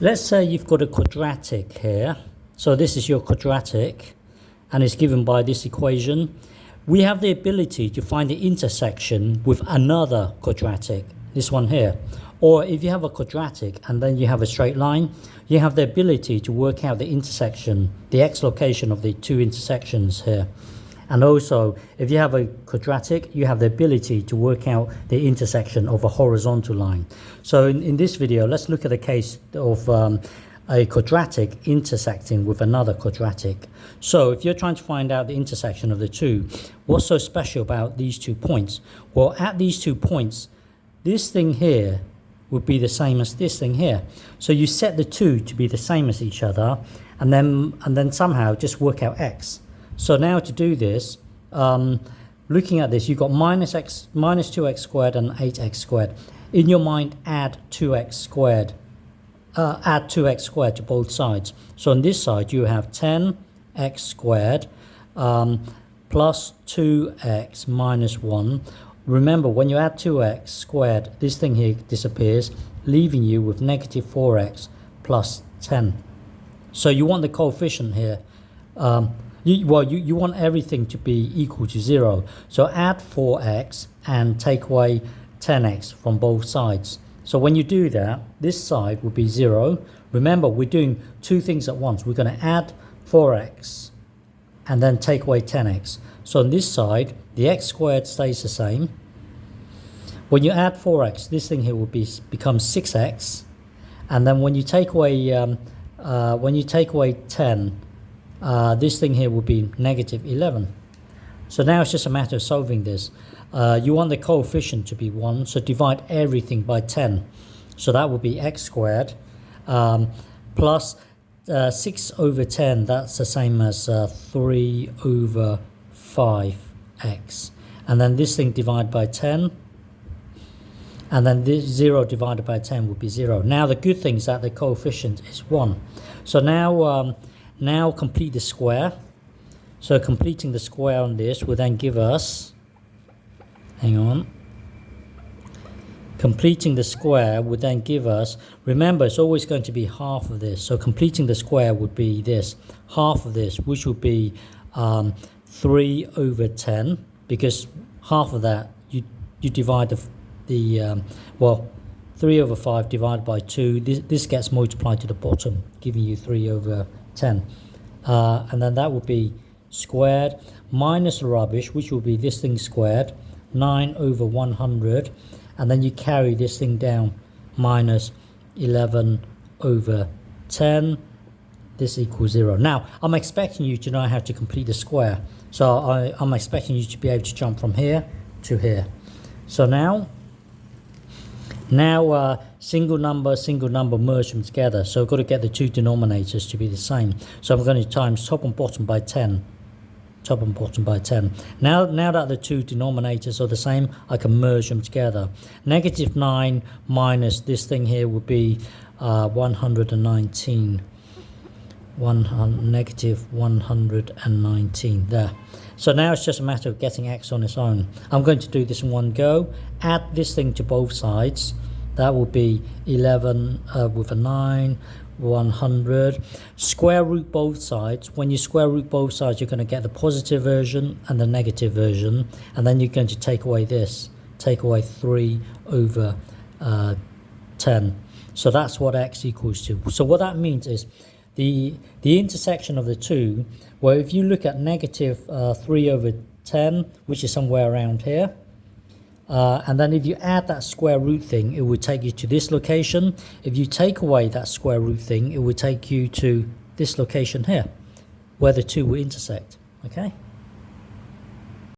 Let's say you've got a quadratic here. So this is your quadratic and it's given by this equation. We have the ability to find the intersection with another quadratic, this one here. Or if you have a quadratic and then you have a straight line, you have the ability to work out the intersection, the x location of the two intersections here. And also, if you have a quadratic, you have the ability to work out the intersection of a horizontal line. So in this video, let's look at a case of a quadratic intersecting with another quadratic. So if you're trying to find out the intersection of the two, what's so special about these 2 points? Well, at these 2 points, this thing here would be the same as this thing here. So you set the two to be the same as each other, and then somehow just work out x. So now to do this, looking at this, you've got minus 2x squared and 8x squared. In your mind, add 2x squared. Add 2x squared to both sides. So on this side, you have 10x squared plus 2x minus 1. Remember, when you add 2x squared, this thing here disappears, leaving you with negative 4x plus 10. So you want the coefficient here. You want everything to be equal to 0. So add 4x and take away 10x from both sides. So when you do that, this side will be 0. Remember, we're doing two things at once. We're going to add 4x and then take away 10x. So on this side, the x squared stays the same. When you add 4x, this thing here will become 6x. And then when you take away 10, this thing here will be negative 11. So now it's just a matter of solving this. You want the coefficient to be 1, so divide everything by 10. So that will be x squared plus 6 over 10, that's the same as 3 over 5x. And then this thing divided by 10. And then this 0 divided by 10 would be 0. Now the good thing is that the coefficient is 1. So now complete the square. So completing the square on this will then give us, completing the square would then give us, remember it's always going to be half of this. So completing the square would be this, half of this, which would be 3 over 10, because half of that you divide well, 3 over 5 divided by 2, this gets multiplied to the bottom, giving you 3 over 10. And then that would be squared minus the rubbish, which will be this thing squared, 9 over 100. And then you carry this thing down, minus 11 over 10. This equals 0. Now, I'm expecting you to know how to complete the square. So I'm expecting you to be able to jump from here to here. So now single number merge them together. So I've got to get the two denominators to be the same. So I'm going to times top and bottom by 10. Top and bottom by 10. Now that the two denominators are the same, I can merge them together. Negative 9 minus this thing here would be 119. Negative 119 there. So now it's just a matter of getting x on its own. I'm going to do this in one go. Add this thing to both sides. That will be 11 with a 9, 100. Square root both sides. When you square root both sides, you're going to get the positive version and the negative version. And then you're going to take away this. Take away 3 over 10. So that's what x equals to. So what that means is the intersection of the two, well, if you look at negative 3 over 10, which is somewhere around here, and then if you add that square root thing, it would take you to this location. If you take away that square root thing, it would take you to this location here, where the two will intersect, okay?